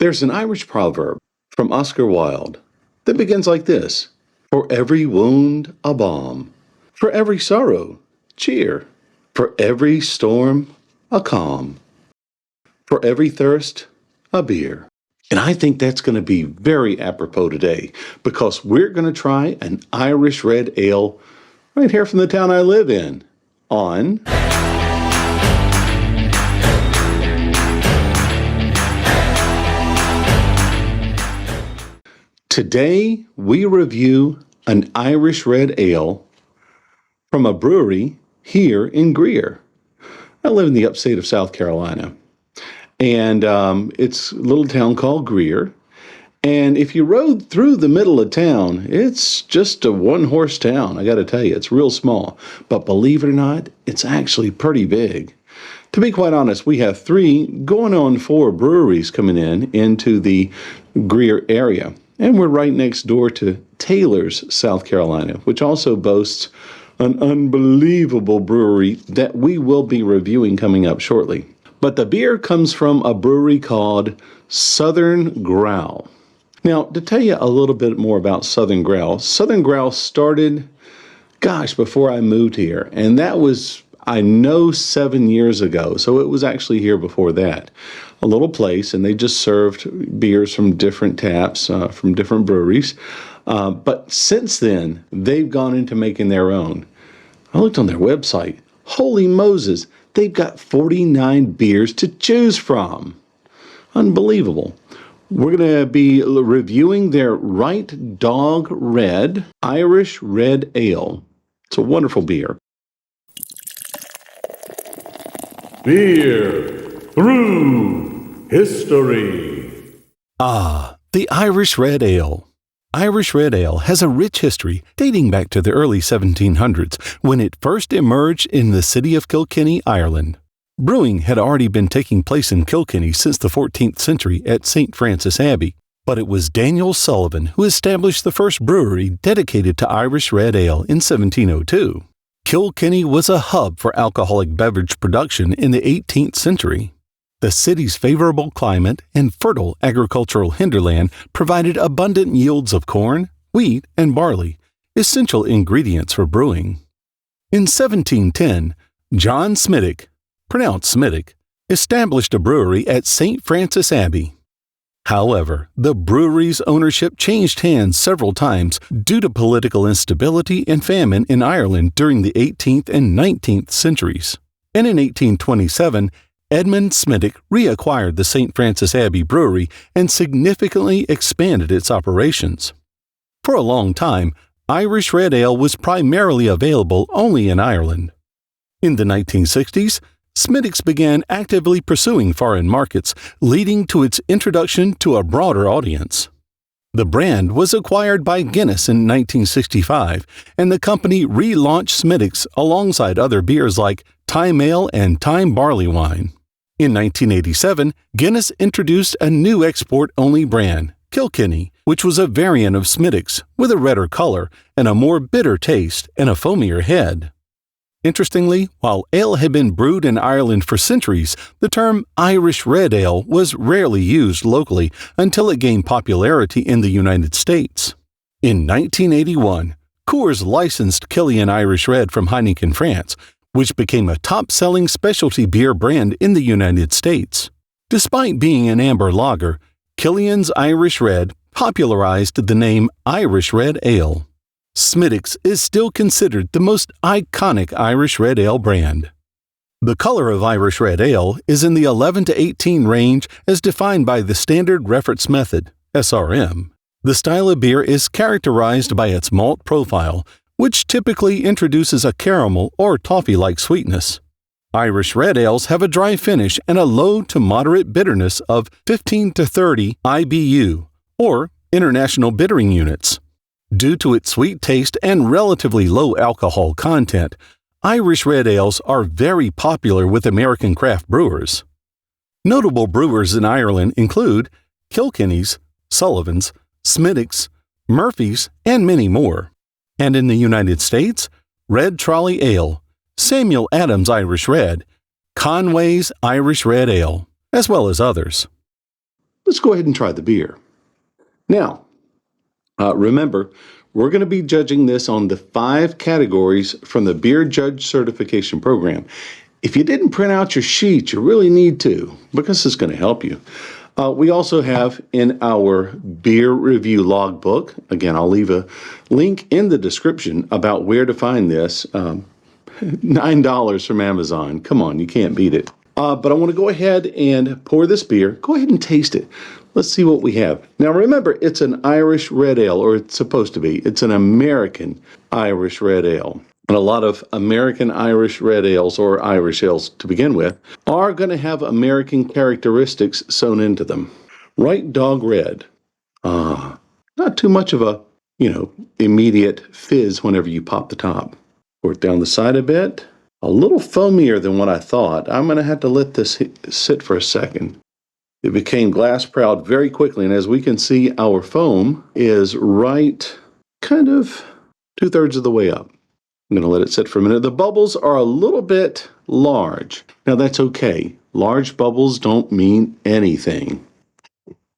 There's an Irish proverb from Oscar Wilde that begins like this: For every wound, a balm. For every sorrow, cheer. For every storm, a calm. For every thirst, a beer. And I think that's going to be very apropos today because we're going to try an Irish red ale right here from the town I live in on Today, we review an Irish red ale from a brewery here in Greer. I live in the upstate of South Carolina, and it's a little town called Greer. And if you rode through the middle of town, it's just a one-horse town. I got to tell you, it's real small. But believe it or not, it's actually pretty big. To be quite honest, we have 3 going on 4 breweries coming into the Greer area. And we're right next door to Taylor's, South Carolina, which also boasts an unbelievable brewery that we will be reviewing coming up shortly. But the beer comes from a brewery called Southern Growl. Now, to tell you a little bit more about Southern Growl started, before I moved here. And that was, I know, 7 years ago. So it was actually here before that. A little place, and they just served beers from different taps, from different breweries. But since then, they've gone into making their own. I looked on their website. Holy Moses, they've got 49 beers to choose from. Unbelievable. We're going to be reviewing their Right Dog Red Irish Red Ale. It's a wonderful beer. Beer through history. The Irish Red Ale. Irish Red Ale has a rich history dating back to the early 1700s when it first emerged in the city of Kilkenny, Ireland. Brewing had already been taking place in Kilkenny since the 14th century at St. Francis Abbey, but it was Daniel Sullivan who established the first brewery dedicated to Irish Red Ale in 1702. Kilkenny was a hub for alcoholic beverage production in the 18th century. The city's favorable climate and fertile agricultural hinterland provided abundant yields of corn, wheat, and barley, essential ingredients for brewing. In 1710, John Smiddick, pronounced Smiddick, established a brewery at St. Francis Abbey. However, the brewery's ownership changed hands several times due to political instability and famine in Ireland during the 18th and 19th centuries. And in 1827, Edmund Smiddick reacquired the St. Francis Abbey Brewery and significantly expanded its operations. For a long time, Irish Red Ale was primarily available only in Ireland. In the 1960s, Smiddick's began actively pursuing foreign markets, leading to its introduction to a broader audience. The brand was acquired by Guinness in 1965, and the company relaunched Smiddick's alongside other beers like Time Ale and Time Barley Wine. In 1987, Guinness introduced a new export-only brand, Kilkenny, which was a variant of Smiddick's with a redder color and a more bitter taste and a foamier head. Interestingly, while ale had been brewed in Ireland for centuries, the term Irish Red Ale was rarely used locally until it gained popularity in the United States. In 1981, Coors licensed Killian Irish Red from Heineken France, which became a top-selling specialty beer brand in the United States. Despite being an amber lager, Killian's Irish Red popularized the name Irish Red Ale. Smiddick's is still considered the most iconic Irish Red Ale brand. The color of Irish Red Ale is in the 11 to 18 range as defined by the Standard Reference Method, SRM. The style of beer is characterized by its malt profile, which typically introduces a caramel or toffee-like sweetness. Irish Red Ales have a dry finish and a low to moderate bitterness of 15 to 30 IBU, or International Bittering Units. Due to its sweet taste and relatively low alcohol content, Irish Red Ales are very popular with American craft brewers. Notable brewers in Ireland include Kilkenny's, Sullivan's, Smiddick's, Murphy's, and many more. And in the United States, Red Trolley Ale, Samuel Adams Irish Red, Conway's Irish Red Ale, as well as others. let's go ahead and try the beer. Now, remember, we're going to be judging this on the 5 categories from the Beer Judge Certification Program. If you didn't print out your sheet, you really need to, because it's going to help you. We also have in our beer review logbook, again, I'll leave a link in the description about where to find this. $9 from Amazon. Come on, you can't beat it. But I want to go ahead and pour this beer. Go ahead and taste it. Let's see what we have. Now remember, it's an Irish red ale, or it's supposed to be. It's an American Irish red ale. And a lot of American Irish red ales, or Irish ales to begin with, are going to have American characteristics sewn into them. Right dog red. Not too much of a, immediate fizz whenever you pop the top. Pour it down the side a bit. A little foamier than what I thought. I'm going to have to let this sit for a second. It became glass proud very quickly, and as we can see, our foam is right kind of 2/3 of the way up. I'm going to let it sit for a minute. The bubbles are a little bit large. Now that's okay. Large bubbles don't mean anything.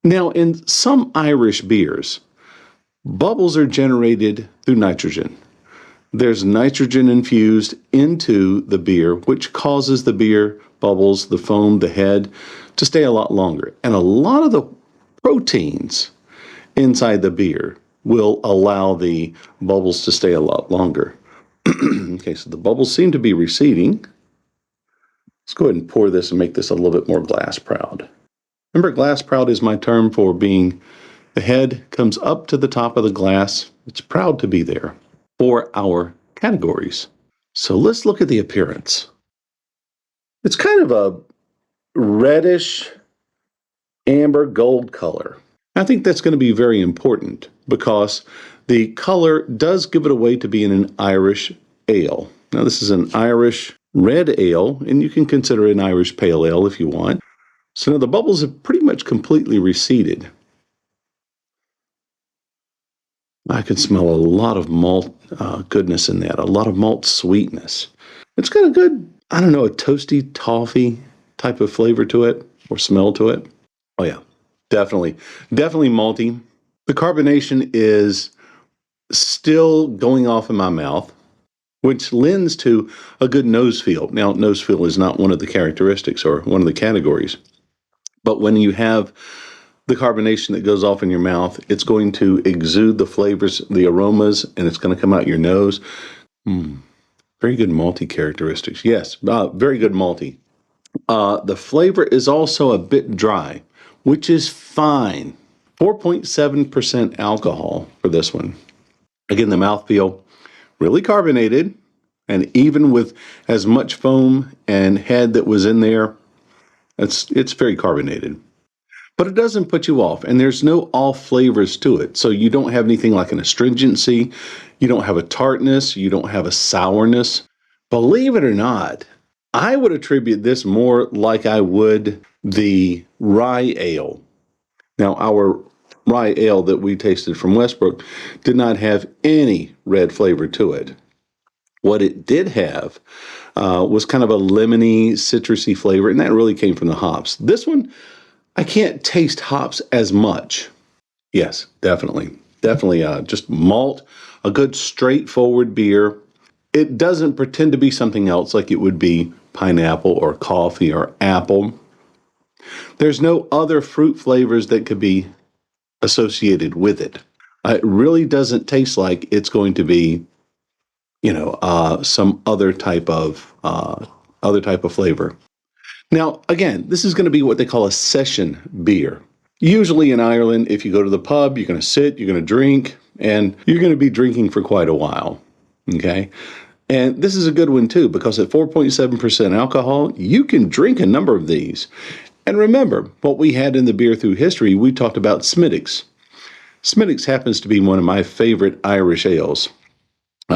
Now in some Irish beers, bubbles are generated through nitrogen. There's nitrogen infused into the beer, which causes the beer bubbles, the foam, the head, to stay a lot longer. And a lot of the proteins inside the beer will allow the bubbles to stay a lot longer. Okay, so the bubbles seem to be receding. Let's go ahead and pour this and make this a little bit more glass proud. Remember, glass proud is my term for being the head comes up to the top of the glass. It's proud to be there for our categories. So let's look at the appearance. It's kind of a reddish amber gold color. I think that's going to be very important because the color does give it away to being an Irish ale. Now this is an Irish red ale, and you can consider it an Irish pale ale if you want. So now the bubbles have pretty much completely receded. I can smell a lot of malt goodness in that, a lot of malt sweetness. It's got a good, a toasty toffee type of flavor to it or smell to it. Oh yeah, definitely malty. The carbonation is still going off in my mouth, which lends to a good nose feel. Now, nose feel is not one of the characteristics or one of the categories, but when you have the carbonation that goes off in your mouth, it's going to exude the flavors, the aromas, and it's going to come out your nose. Very good malty characteristics. Yes, very good malty. The flavor is also a bit dry, which is fine. 4.7% alcohol for this one. Again, the mouthfeel, really carbonated, and even with as much foam and head that was in there, it's very carbonated. But it doesn't put you off, and there's no off flavors to it. So you don't have anything like an astringency, you don't have a tartness, you don't have a sourness. Believe it or not, I would attribute this more like I would the rye ale. Now, our rye ale that we tasted from Westbrook did not have any red flavor to it. What it did have was kind of a lemony, citrusy flavor, and that really came from the hops. This one, I can't taste hops as much. Yes, definitely. Just malt, a good straightforward beer. It doesn't pretend to be something else like it would be pineapple or coffee or apple. There's no other fruit flavors that could be associated with it. It really doesn't taste like it's going to be, some other type of flavor. Now, again, this is going to be what they call a session beer. Usually in Ireland, if you go to the pub, you're going to sit, you're going to drink, and you're going to be drinking for quite a while. Okay? And this is a good one too, because at 4.7% alcohol, you can drink a number of these. And remember, what we had in the Beer Through History, we talked about Smithwick's. Smithwick's happens to be one of my favorite Irish ales.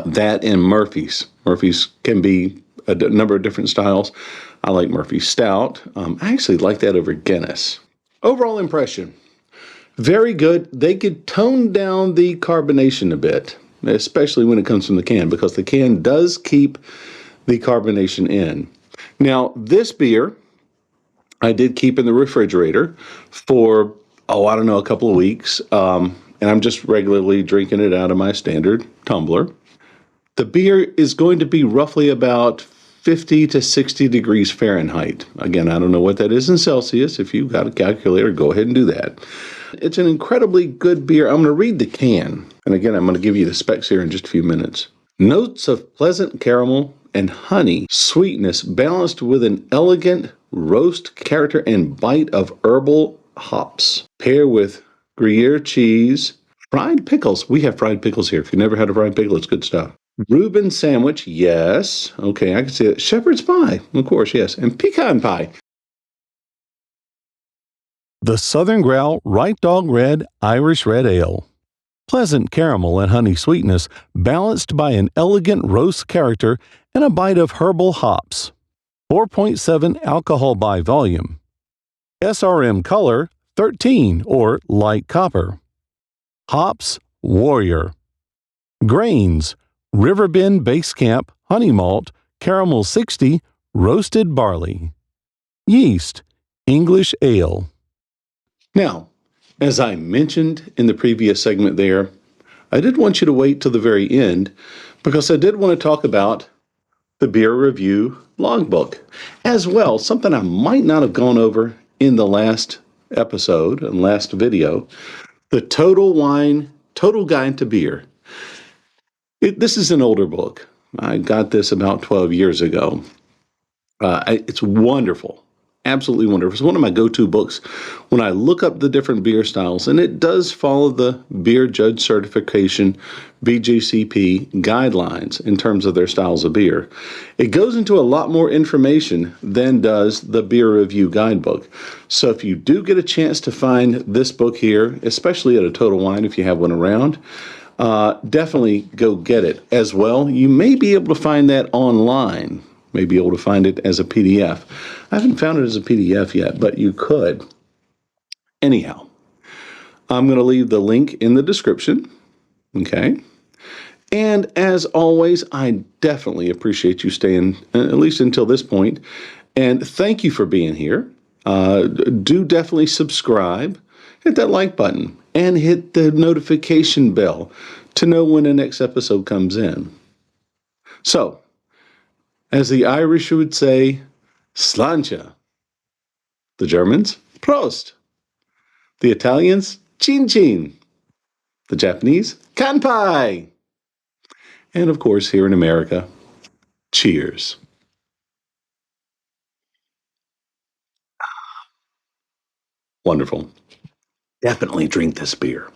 That and Murphy's. Murphy's can be a number of different styles. I like Murphy's Stout. I actually like that over Guinness. Overall impression, very good. They could tone down the carbonation a bit, especially when it comes from the can, because the can does keep the carbonation in. Now, this beer I did keep in the refrigerator for, I don't know, a couple of weeks. And I'm just regularly drinking it out of my standard tumbler. The beer is going to be roughly about 50 to 60 degrees Fahrenheit. Again, I don't know what that is in Celsius. If you've got a calculator, go ahead and do that. It's an incredibly good beer. I'm going to read the can. And again, I'm going to give you the specs here in just a few minutes. Notes of pleasant caramel and honey, sweetness balanced with an elegant roast character and bite of herbal hops. Pair with Gruyere cheese, fried pickles. We have fried pickles here. If you've never had a fried pickle, it's good stuff. Reuben sandwich, yes. Okay, I can see it. Shepherd's pie, of course, yes. And pecan pie. The Southern Growl Right Dog Red Irish Red Ale. Pleasant caramel and honey sweetness, balanced by an elegant roast character and a bite of herbal hops. 4.7 alcohol by volume. SRM color 13 or light copper. Hops Warrior. Grains Riverbend Base Camp Honey Malt Caramel 60 Roasted Barley. Yeast English Ale. Now, as I mentioned in the previous segment there, I did want you to wait till the very end because I did want to talk about the beer review logbook as well, something I might not have gone over in the last episode and last video, the Total Guide to Beer. This is an older book. I got this about 12 years ago. It's wonderful. Absolutely wonderful. It's one of my go-to books when I look up the different beer styles, and it does follow the Beer Judge Certification BJCP guidelines in terms of their styles of beer. It goes into a lot more information than does the Beer Review Guidebook. So if you do get a chance to find this book here, especially at a Total Wine if you have one around, definitely go get it. As well, you may be able to find that online. May be able to find it as a PDF. I haven't found it as a PDF yet, but you could. Anyhow, I'm going to leave the link in the description. Okay. And as always, I definitely appreciate you staying at least until this point. And thank you for being here. Do definitely subscribe, hit that like button, and hit the notification bell to know when the next episode comes in. So, as the Irish would say, sláinte. The Germans, Prost. The Italians, Chin Chin. The Japanese, Kanpai. And of course, here in America, cheers. Wonderful. Definitely drink this beer.